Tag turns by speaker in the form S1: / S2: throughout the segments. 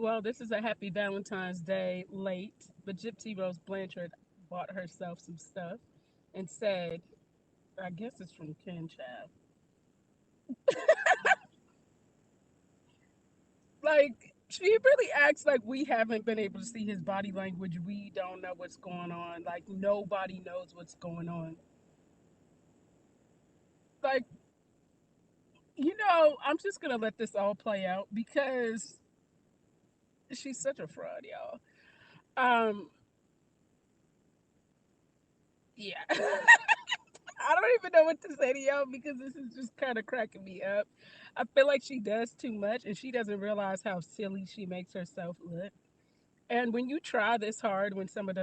S1: Well, this is a happy Valentine's Day late, but Gypsy Rose Blanchard bought herself some stuff and said, I guess it's from Ken Child. Like, she really acts like we haven't been able to see his body language. We don't know what's going on. Like, nobody knows what's going on. Like, I'm just going to let this all play out because she's such a fraud, y'all. Um, yeah. I don't even know what to say to y'all because this is just kind of cracking me up. I feel like she does too much and she doesn't realize how silly she makes herself look. And when you try this hard when someone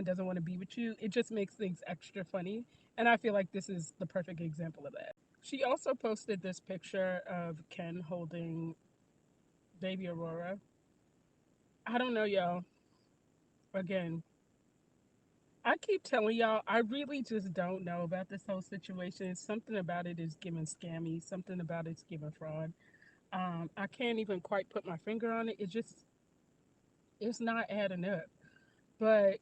S1: doesn't want to be with you, it just makes things extra funny. And I feel like this is the perfect example of that. She also posted this picture of Ken holding baby Aurora. I don't know, y'all. Again, I keep telling y'all, I really just don't know about this whole situation. Something about it is giving scammy. Something about it's giving fraud. I can't even quite put my finger on it. It's not adding up. But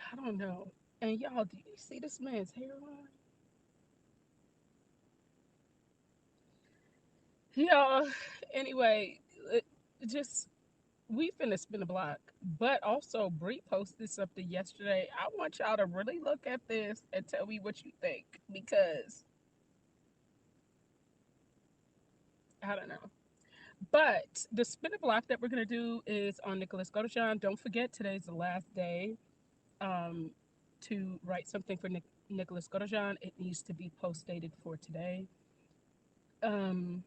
S1: I don't know. And y'all, do you see this man's hairline? Y'all, anyway, it, just we finna spin a block. But also, Bree posted something yesterday. I want y'all to really look at this and tell me what you think because I don't know. But the spin a block that we're gonna do is on Nicholas Godejohn. Don't forget today's the last day um, to write something for Nicholas Godejohn. It needs to be post dated for today. Um,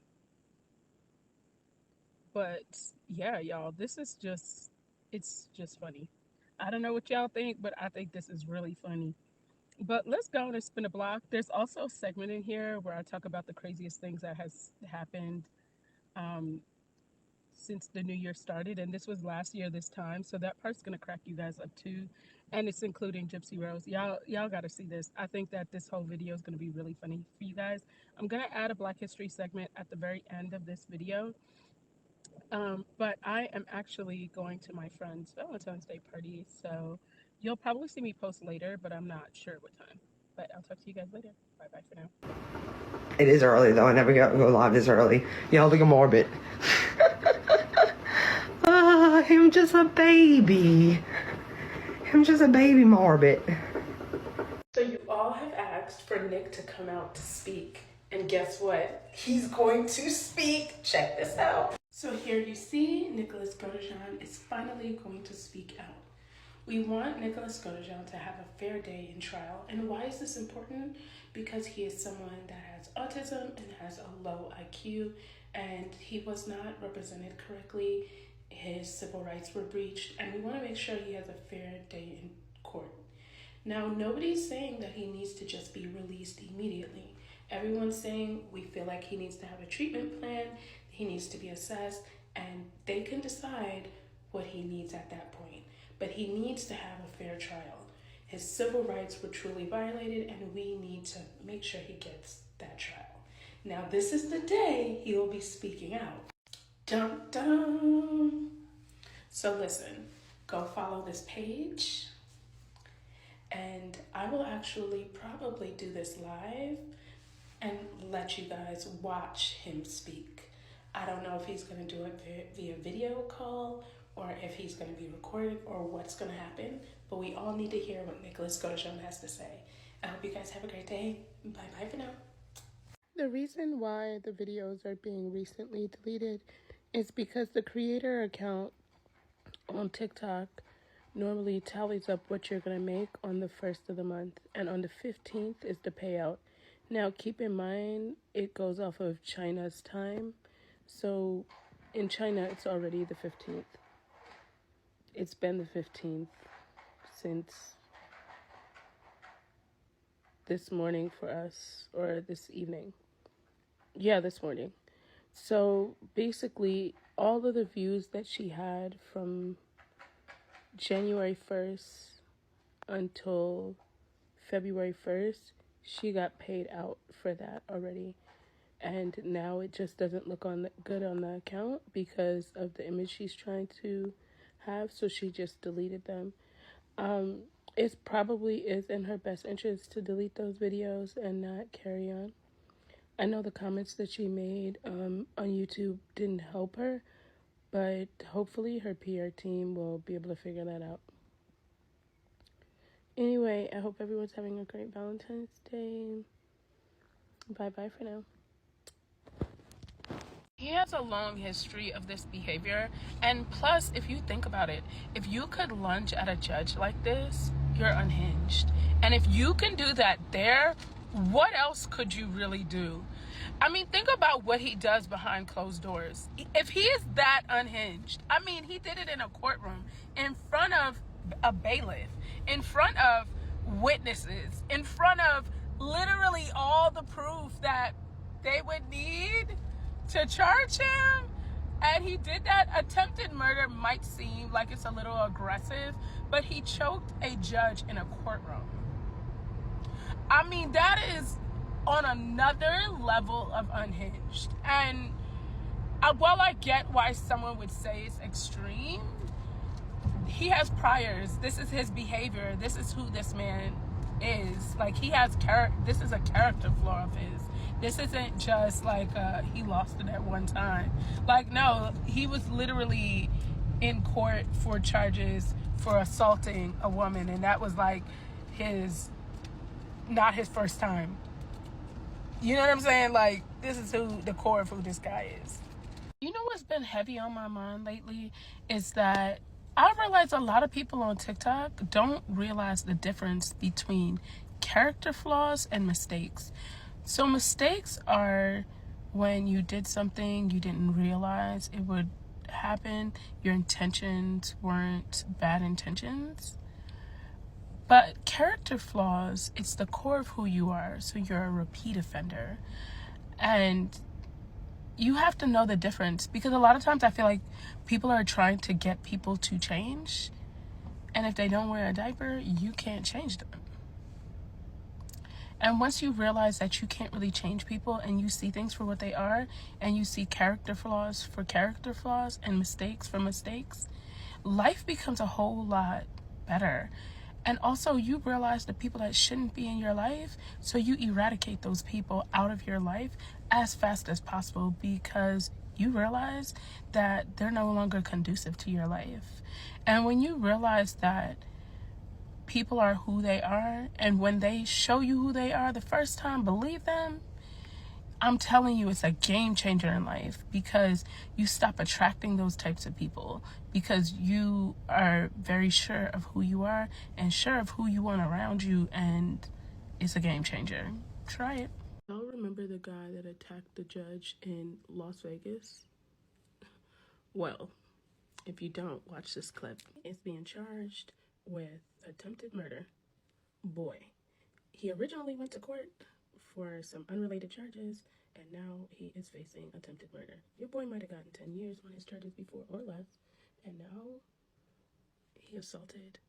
S1: but yeah, y'all, it's just funny. I don't know what y'all think, but I think this is really funny. But let's go and spin a block. There's also a segment in here where I talk about the craziest things that has happened um, since the new year started, and this was last year this time, so that part's gonna crack you guys up too, and it's including Gypsy Rose. Y'all got to see this. I think that this whole video is gonna be really funny for you guys. I'm gonna add a Black History segment at the very end of this video, but I am actually going to my friend's Valentine's Day party, so you'll probably see me post later, but I'm not sure what time. But I'll talk to you guys later. Bye bye for now.
S2: It is early though. I never go live this early. Y'all look at Morbid. Him just a baby. Him just a baby Morbid.
S1: So you all have asked for Nick to come out to speak, and guess what? He's going to speak. Check this out. So here you see Nicholas Godejohn is finally going to speak out. We want Nicholas Godejohn to have a fair day in trial. And why is this important? Because he is someone that has autism and has a low IQ, and he was not represented correctly. His civil rights were breached, and we want to make sure he has a fair day in court. Now, nobody's saying that he needs to just be released immediately. Everyone's saying we feel like he needs to have a treatment plan, he needs to be assessed, and they can decide what he needs at that point. But he needs to have a fair trial. His civil rights were truly violated, and we need to make sure he gets that trial. Now, this is the day he will be speaking out. Dun dun! So listen, go follow this page. And I will actually probably do this live and let you guys watch him speak. I don't know if he's going to do it via video call or if he's going to be recorded or what's going to happen, but we all need to hear what Nicholas Godejohn has to say. I hope you guys have a great day. Bye-bye for now. The reason why the videos are being recently deleted is because the creator account on TikTok normally tallies up what you're going to make on the 1st of the month, and on the 15th is the payout. Now, keep in mind, it goes off of China's time, so in China, it's already the 15th. It's been the 15th since this morning for us, or this evening. Yeah, this morning. So, basically, all of the views that she had from January 1st until February 1st, she got paid out for that already. and now it just doesn't look good on the account because of the image she's trying to have, so she just deleted them. It probably is in her best interest to delete those videos and not carry on. I know the comments that she made on YouTube didn't help her, but hopefully her PR team will be able to figure that out. Anyway, I hope everyone's having a great Valentine's Day. Bye-bye for now. He has a long history of this behavior, and plus, if you think about it, if you could lunge at a judge like this, you're unhinged. And if you can do that there, what else could you really do? I mean, think about what he does behind closed doors. If he is that unhinged, I mean, he did it in a courtroom, in front of a bailiff, in front of witnesses, in front of literally all the proof that they would need to charge him. And he did that. Attempted murder might seem like it's a little aggressive, but he choked a judge in a courtroom. I mean, that is on another level of unhinged. And while I get why someone would say it's extreme, he has priors. This is his behavior. This is who this man is. Like, he has this is a character flaw of his. This isn't just like he lost it at one time. Like, no, he was literally in court for charges for assaulting a woman, and that was like not his first time. You know what I'm saying? Like, this is the core of who this guy is. You know what's been heavy on my mind lately is that I realize a lot of people on TikTok don't realize the difference between character flaws and mistakes. So mistakes are when you did something you didn't realize it would happen. Your intentions weren't bad intentions. But character flaws, it's the core of who you are. So you're a repeat offender. And you have to know the difference, because a lot of times I feel like people are trying to get people to change. And if they don't wear a diaper, you can't change them. And once you realize that you can't really change people, and you see things for what they are, and you see character flaws for character flaws and mistakes for mistakes, life becomes a whole lot better. And also, you realize the people that shouldn't be in your life, so you eradicate those people out of your life as fast as possible, because you realize that they're no longer conducive to your life. And when you realize that people are who they are, and when they show you who they are the first time, believe them, I'm telling you, it's a game changer in life, because you stop attracting those types of people, because you are very sure of who you are and sure of who you want around you, and it's a game changer. Try it. Y'all remember the guy that attacked the judge in Las Vegas? Well, if you don't, watch this clip. It's being charged with attempted murder. Boy, he originally went to court for some unrelated charges, and now he is facing attempted murder. Your boy might have gotten 10 years on his charges before or less, and now he assaulted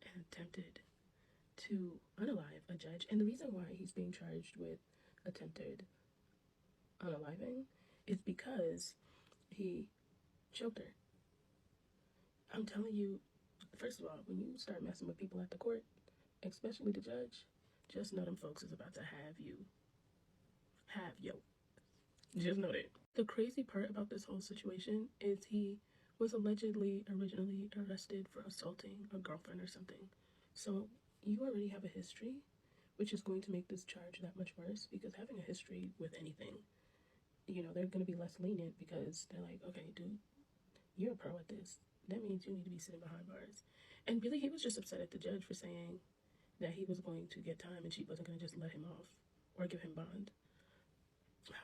S1: and attempted to unalive a judge. And the reason why he's being charged with attempted unaliving is because he choked her. I'm telling you, first of all, when you start messing with people at the court, especially the judge, just know them folks is about to have you. Just know that. The crazy part about this whole situation is he was allegedly originally arrested for assaulting a girlfriend or something. So you already have a history, which is going to make this charge that much worse, because having a history with anything, you know, they're going to be less lenient, because they're like, okay, dude, you're a pro at this. That means you need to be sitting behind bars. And really, he was just upset at the judge for saying that he was going to get time and she wasn't going to just let him off or give him bond.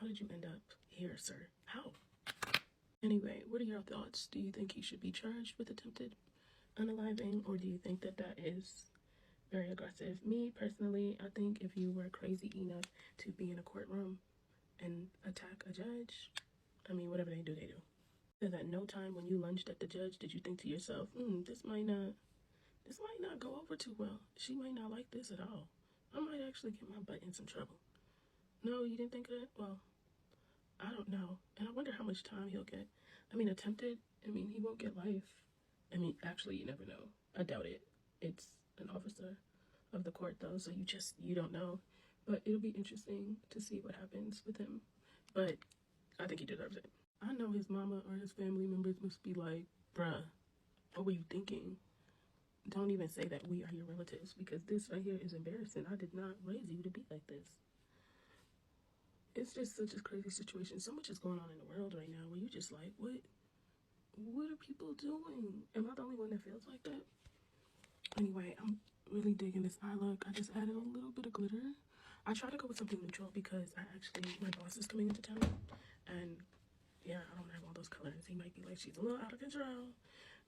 S1: How did you end up here, sir? How? Anyway, what are your thoughts? Do you think he should be charged with attempted unaliving, or do you think that that is very aggressive? Me, personally, I think if you were crazy enough to be in a courtroom and attack a judge, I mean, whatever they do, they do. Because at no time when you lunged at the judge did you think to yourself, this might not go over too well. She might not like this at all. I might actually get my butt in some trouble. No, you didn't think of that? Well, I don't know. And I wonder how much time he'll get. I mean, attempted, I mean, he won't get life. I mean, actually, you never know. I doubt it. It's an officer of the court, though, so you don't know. But it'll be interesting to see what happens with him. But I think he deserves it. I know his mama or his family members must be like, bruh, what were you thinking? Don't even say that we are your relatives, because this right here is embarrassing. I did not raise you to be like this. It's just such a crazy situation. So much is going on in the world right now where you're just like, what are people doing? Am I the only one that feels like that? Anyway, I'm really digging this eye look. I just added a little bit of glitter. I try to go with something neutral because my boss is coming into town, and yeah, I don't have all those colors. He might be like, she's a little out of control.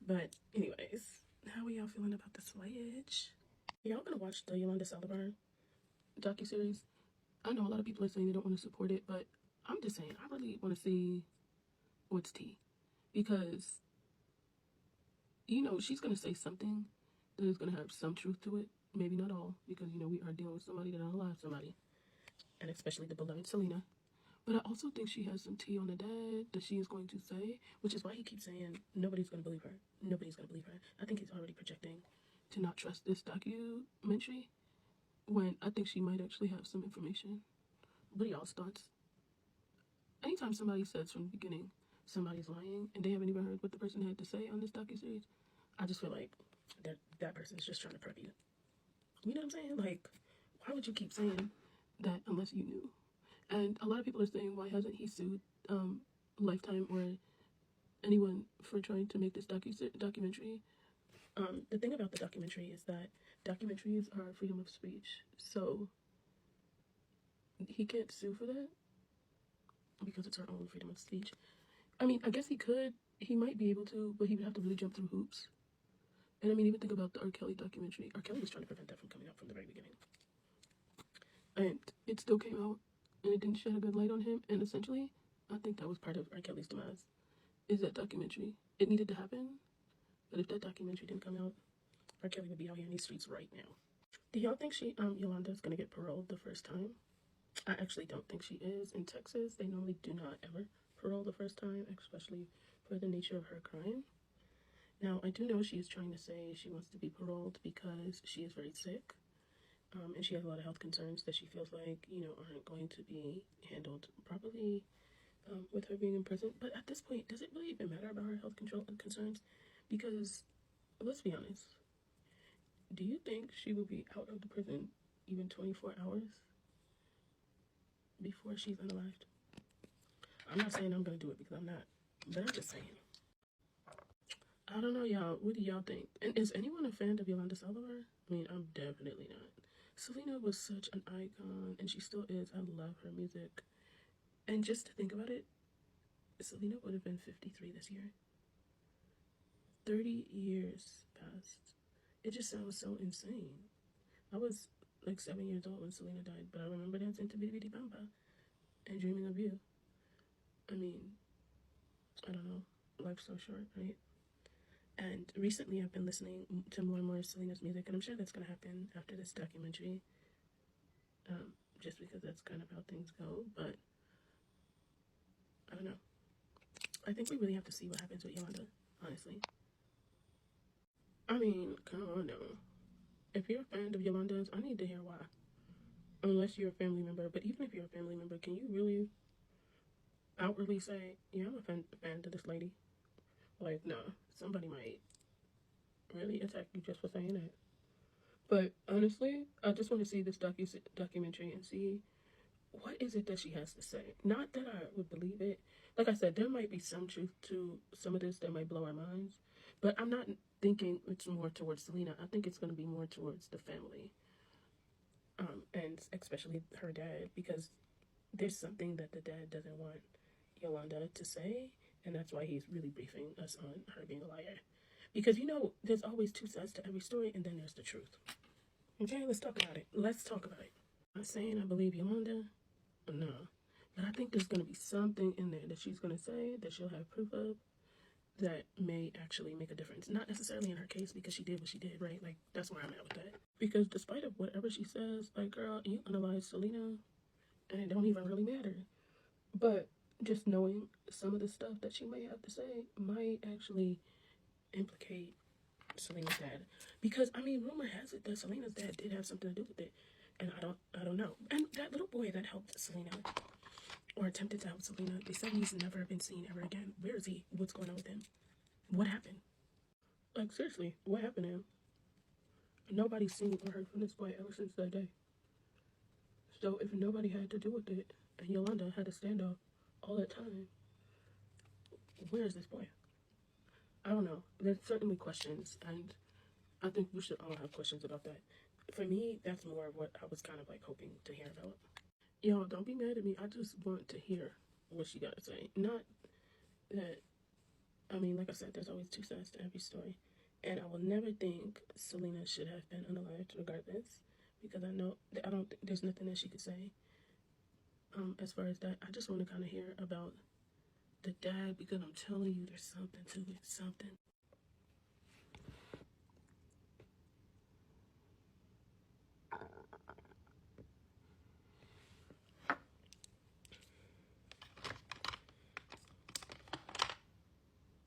S1: But anyways, how are y'all feeling about this voyage? Y'all gonna watch the Yolanda Saldivar docuseries? I know a lot of people are saying they don't want to support it, but I'm just saying I really want to see what's tea, because you know she's gonna say something that is gonna have some truth to it. Maybe not all, because you know we are dealing with somebody that unalived somebody, and especially the beloved Selena. But I also think she has some tea on the dad that she is going to say, which is why he keeps saying nobody's going to believe her. Nobody's going to believe her. I think he's already projecting to not trust this documentary, when I think she might actually have some information. What are y'all's thoughts? Anytime somebody says from the beginning somebody's lying and they haven't even heard what the person had to say on this docuseries, I just feel like that person is just trying to prep you. You know what I'm saying? Like, why would you keep saying that unless you knew? And a lot of people are saying, why hasn't he sued Lifetime or anyone for trying to make this documentary? The thing about the documentary is that documentaries are freedom of speech. So he can't sue for that because it's our own freedom of speech. I mean, I guess he could. He might be able to, but he would have to really jump through hoops. And I mean, even think about the R. Kelly documentary. R. Kelly was trying to prevent that from coming out from the very beginning. And it still came out, and it didn't shed a good light on him. And essentially, I think that was part of R. Kelly's demise, is that documentary. It needed to happen, but if that documentary didn't come out, R. Kelly would be out here in these streets right now. Do y'all think Yolanda's gonna get paroled the first time? I actually don't think she is. In Texas, they normally do not ever parole the first time, especially for the nature of her crime. Now, I do know she is trying to say she wants to be paroled because she is very sick. And she has a lot of health concerns that she feels like, you know, aren't going to be handled properly with her being in prison. But at this point, does it really even matter about her health concerns? Because, let's be honest, do you think she will be out of the prison even 24 hours before she's unalived? I'm not saying I'm going to do it, because I'm not, but I'm just saying. I don't know, y'all. What do y'all think? And is anyone a fan of Yolanda Saldivar? I mean, I'm definitely not. Selena was such an icon, and she still is. I love her music. And just to think about it, Selena would have been 53 this year. 30 years passed. It just sounds so insane. I was like 7 years old when Selena died, but I remember dancing to Bidi Bidi Bamba and dreaming of you. I mean, I don't know. Life's so short, right? And recently I've been listening to more and more of Selena's music, and I'm sure that's going to happen after this documentary, just because that's kind of how things go. But I don't know. I think we really have to see what happens with Yolanda, honestly. I mean, come on now. If you're a fan of Yolanda's, I need to hear why. Unless you're a family member. But even if you're a family member, can you really outwardly say, yeah, I'm a fan of this lady? Like, no. Somebody might really attack you just for saying that. But honestly, I just want to see this documentary and see what is it that she has to say. Not that I would believe it. Like I said, there might be some truth to some of this that might blow our minds. But I'm not thinking it's more towards Selena. I think it's going to be more towards the family. And especially her dad, because there's something that the dad doesn't want Yolanda to say, and that's why he's really briefing us on her being a liar. Because, you know, there's always two sides to every story, and then there's the truth. Okay, let's talk about it. Let's talk about it. I'm not saying I believe Yolanda. No. But I think there's going to be something in there that she's going to say that she'll have proof of that may actually make a difference. Not necessarily in her case, because she did what she did, right? Like, that's where I'm at with that. Because despite of whatever she says, like, girl, you analyze Selena, and it don't even really matter. But just knowing some of the stuff that she may have to say might actually implicate Selena's dad. Because I mean, rumor has it that Selena's dad did have something to do with it, and I don't know. And that little boy that helped Selena, or attempted to help Selena, they said he's never been seen ever again. Where is he? What's going on with him? What happened? Like, seriously, what happened to him? Nobody's seen or heard from this boy ever since that day. So if nobody had to do with it, and Yolanda had to stand up all that time, where is this boy? I don't know. There's certainly questions, and I think we should all have questions about that. For me, that's more of what I was kind of like hoping to hear about. Y'all, don't be mad at me. I just want to hear what she got to say. Not that, I mean, like I said, there's always two sides to every story. And I will never think Selena should have been unalived regardless, because I don't think there's nothing that she could say as far as that. I just want to kind of hear about the dad, because I'm telling you, there's something to it, something.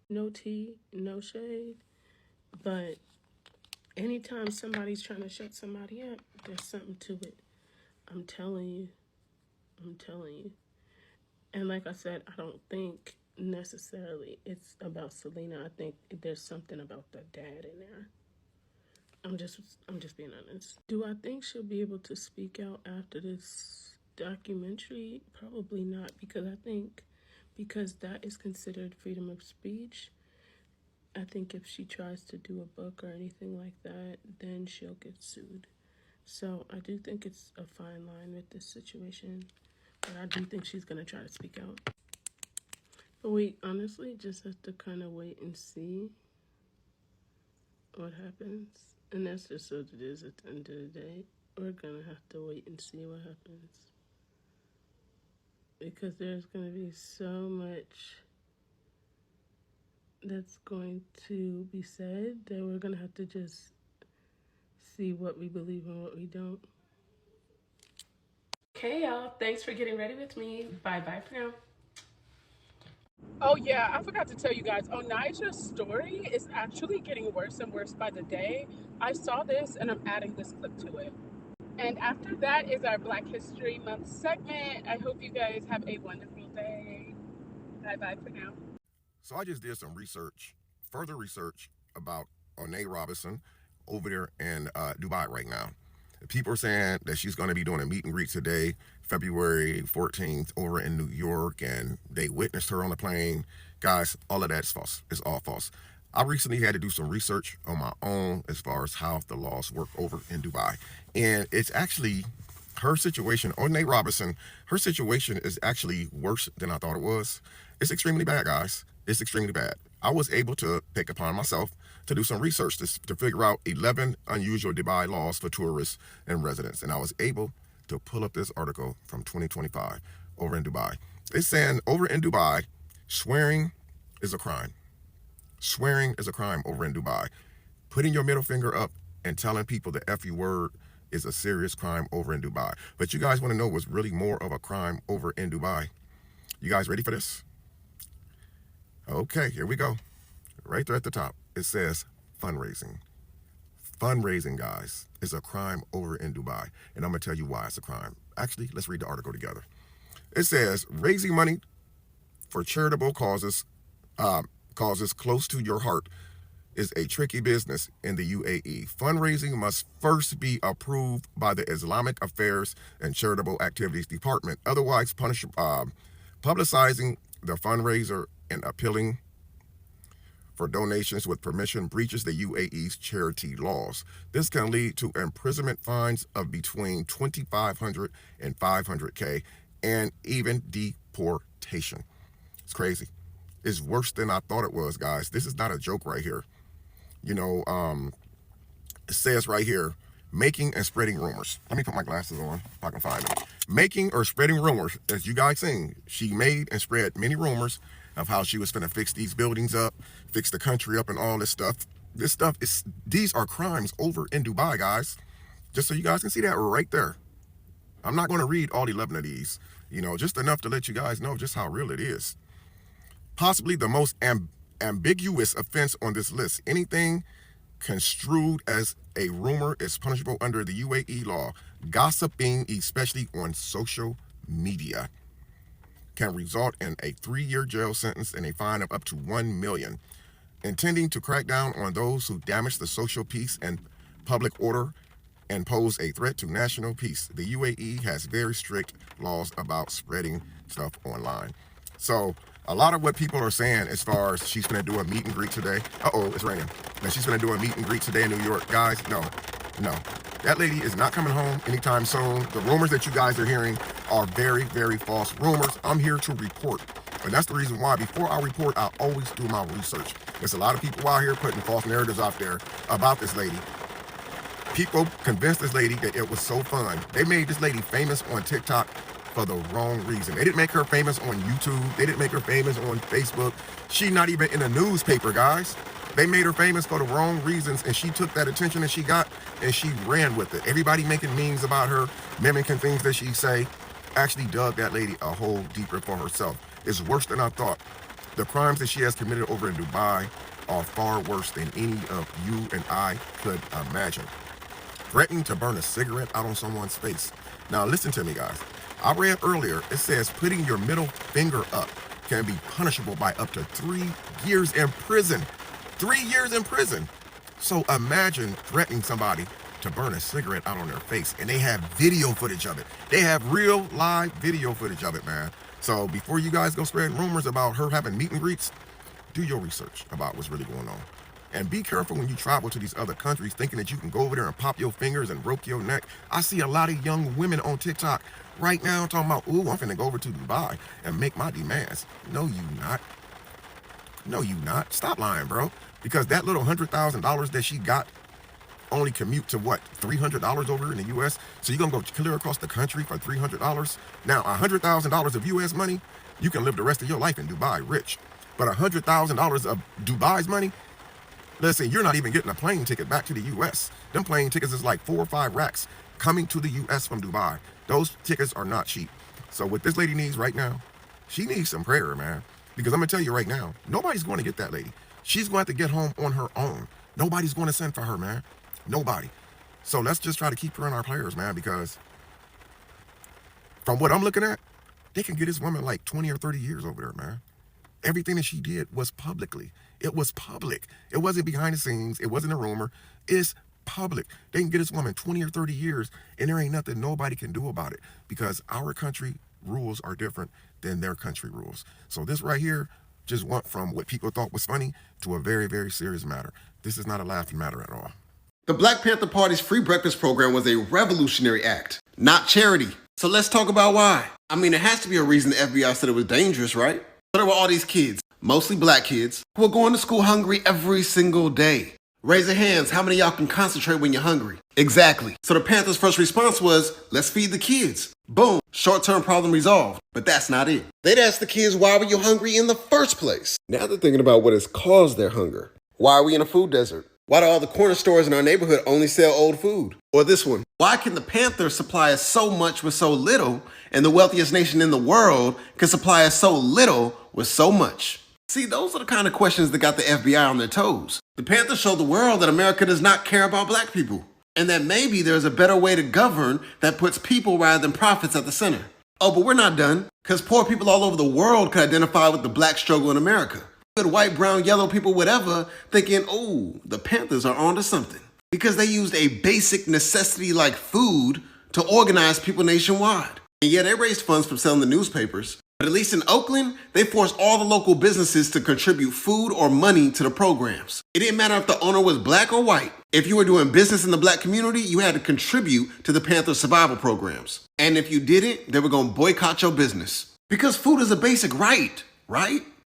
S1: No tea, no shade, but anytime somebody's trying to shut somebody up, there's something to it. I'm telling you. And like I said, I don't think necessarily it's about Selena. I think there's something about the dad in there. I'm just being honest. Do I think she'll be able to speak out after this documentary? Probably not, because I think because that is considered freedom of speech, I think if she tries to do a book or anything like that, then she'll get sued. So I do think it's a fine line with this situation, but I do think she's going to try to speak out. But we honestly just have to kind of wait and see what happens. And that's just what it is at the end of the day. We're going to have to wait and see what happens. Because there's going to be so much that's going to be said that we're going to have to just see what we believe and what we don't. Okay, y'all. Thanks for getting ready with me. Bye-bye for now. Oh, yeah. I forgot to tell you guys. Onijah's story is actually getting worse and worse by the day. I saw this, and I'm adding this clip to it. And after that is our Black History Month segment. I hope you guys have a wonderful day. Bye-bye for now.
S3: So I just did some research, further research about Onay Robinson over there in Dubai right now. People are saying that she's going to be doing a meet and greet today, February 14th, over in New York, and they witnessed her on the plane. Guys, all of that's false. It's all false. I recently had to do some research on my own as far as how the laws work over in Dubai. And it's actually her situation, Onay Robinson, her situation is actually worse than I thought it was. It's extremely bad, guys. It's extremely bad. I was able to take upon myself to do some research to figure out 11 unusual Dubai laws for tourists and residents. And I was able to pull up this article from 2025 over in Dubai. It's saying over in Dubai, swearing is a crime. Swearing is a crime over in Dubai. Putting your middle finger up and telling people the F you word is a serious crime over in Dubai. But you guys want to know what's really more of a crime over in Dubai? You guys ready for this? Okay, here we go. Right there at the top, it says fundraising. Fundraising, guys, is a crime over in Dubai. And I'm going to tell you why it's a crime. Actually, let's read the article together. It says, raising money for charitable causes close to your heart is a tricky business in the UAE. Fundraising must first be approved by the Islamic Affairs and Charitable Activities Department. Otherwise, publicizing the fundraiser and appealing for donations with permission breaches the UAE's charity laws. This can lead to imprisonment fines of between $2,500 and $500K and even deportation. It's crazy. It's worse than I thought it was, guys. This is not a joke right here. You know, it says right here, making and spreading rumors. Let me put my glasses on if I can find them. Making or spreading rumors. As you guys seen, she made and spread many rumors of how she was finna fix these buildings up, fix the country up and all this stuff. These are crimes over in Dubai, guys. Just so you guys can see that right there. I'm not going to read all 11 of these. You know, just enough to let you guys know just how real it is. Possibly the most ambiguous offense on this list. Anything construed as a rumor is punishable under the UAE law. Gossiping, especially on social media, can result in a 3-year jail sentence and a fine of up to $1 million. Intending to crack down on those who damage the social peace and public order and pose a threat to national peace, the UAE has very strict laws about spreading stuff online. So a lot of what people are saying as far as she's going to do a meet and greet today. It's raining. Now she's going to do a meet and greet today in New York. Guys, no. That lady is not coming home anytime soon. The rumors that you guys are hearing are very, very false rumors. I'm here to report. And that's the reason why before I report, I always do my research. There's a lot of people out here putting false narratives out there about this lady. People convinced this lady that it was so fun. They made this lady famous on TikTok for the wrong reason. They didn't make her famous on YouTube. They didn't make her famous on Facebook. She's not even in a newspaper, guys. They made her famous for the wrong reasons, and she took that attention that she got and she ran with it. Everybody making memes about her, mimicking things that she say, actually dug that lady a hole deeper for herself. It's worse than I thought. The crimes that she has committed over in Dubai are far worse than any of you and I could imagine. Threatening to burn a cigarette out on someone's face. Now listen to me, guys. I read earlier, it says putting your middle finger up can be punishable by up to 3 years in prison. 3 years in prison. So imagine threatening somebody to burn a cigarette out on their face, and they have video footage of it. They have real live video footage of it, man. So before you guys go spreading rumors about her having meet and greets, do your research about what's really going on. And be careful when you travel to these other countries thinking that you can go over there and pop your fingers and rope your neck. I see a lot of young women on TikTok right now talking about, ooh, I'm finna go over to Dubai and make my demands. No, you not. No, you not. Stop lying, bro. Because that little $100,000 that she got only commute to what, $300 over in the U.S.? So you're gonna go clear across the country for $300? Now, $100,000 of U.S. money, you can live the rest of your life in Dubai rich. But $100,000 of Dubai's money, listen, you're not even getting a plane ticket back to the U.S. Them plane tickets is like 4 or 5 racks coming to the U.S. from Dubai. Those tickets are not cheap. So what this lady needs right now, she needs some prayer, man. Because I'm gonna tell you right now, nobody's going to get that lady. She's going to have to get home on her own. Nobody's going to send for her, man. Nobody. So let's just try to keep her in our prayers, man, because from what I'm looking at, they can get this woman like 20 or 30 years over there, man. Everything that she did was publicly. It was public. It wasn't behind the scenes. It wasn't a rumor. It's public. They can get this woman 20 or 30 years, and there ain't nothing nobody can do about it because our country rules are different than their country rules. So this right here just went from what people thought was funny to a very, very serious matter. This is not a laughing matter at all.
S4: The Black Panther Party's free breakfast program was a revolutionary act, not charity. So let's talk about why. I mean, there has to be a reason the FBI said it was dangerous, right? So there were all these kids, mostly black kids, who are going to school hungry every single day. Raise your hands, how many of y'all can concentrate when you're hungry? Exactly. So the Panthers' first response was, let's feed the kids. Boom, short-term problem resolved. But that's not it. They'd ask the kids, why were you hungry in the first place? Now they're thinking about what has caused their hunger. Why are we in a food desert? Why do all the corner stores in our neighborhood only sell old food? Or this one, why can the Panthers supply us so much with so little, and the wealthiest nation in the world can supply us so little with so much? See, those are the kind of questions that got the FBI on their toes. The Panthers showed the world that America does not care about black people, and that maybe there's a better way to govern that puts people rather than profits at the center. Oh, but we're not done, because poor people all over the world could identify with the black struggle in America. Good white, brown, yellow people, whatever, thinking, oh, the Panthers are onto something. Because they used a basic necessity like food to organize people nationwide. And yeah, they raised funds from selling the newspapers. But at least in Oakland, they forced all the local businesses to contribute food or money to the programs. It didn't matter if the owner was black or white. If you were doing business in the black community, you had to contribute to the Panther survival programs. And if you didn't, they were going to boycott your business. Because food is a basic right?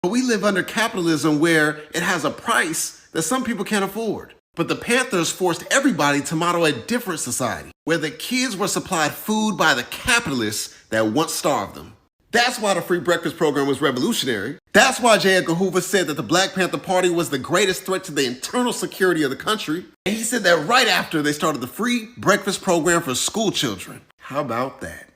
S4: But we live under capitalism where it has a price that some people can't afford. But the Panthers forced everybody to model a different society, where the kids were supplied food by the capitalists that once starved them. That's why the free breakfast program was revolutionary. That's why J. Edgar Hoover said that the Black Panther Party was the greatest threat to the internal security of the country. And he said that right after they started the free breakfast program for school children. How about that?